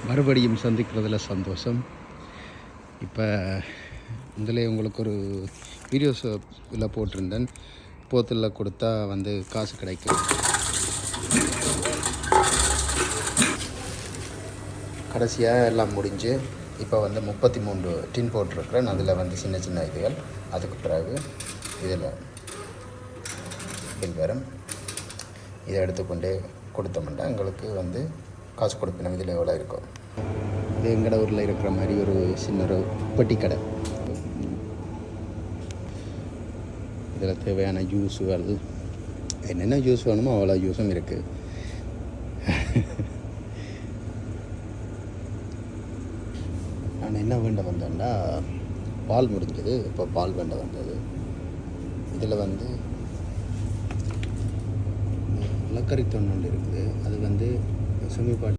மறுபடியும் சந்திக்கிறதுல சந்தோஷம். இப்போ இதில் உங்களுக்கு ஒரு வீடியோஸ் இதில் போட்டிருந்தேன். போத்தில் கொடுத்தா வந்து காசு கிடைக்கும். கடைசியாக எல்லாம் முடிஞ்சு இப்போ வந்து 33 டின் போட்டிருக்கிறேன். அதில் வந்து சின்ன சின்ன இதுகள். அதுக்கு பிறகு இதில் பில் வரும். இதை எடுத்துக்கொண்டே கொடுத்தோம்னா எங்களுக்கு வந்து காசு கொடுப்போம். இதில் எவ்வளோ இருக்கும். இது எங்கட ஊரில் இருக்கிற மாதிரி ஒரு சின்ன ஒரு பெட்டி கடை. இதில் தேவையான ஜூஸுகள் என்னென்ன ஜூஸ் வேணுமோ அவ்வளோ ஜூஸும் இருக்குது. நான் என்ன வேண்ட வந்தேன்னா பால் முடிஞ்சது. இப்போ பால் வேண்ட வந்தது. இதில் வந்து நிலக்கரி தொண்டு இருக்குது. அது வந்து சுமி பாட்டு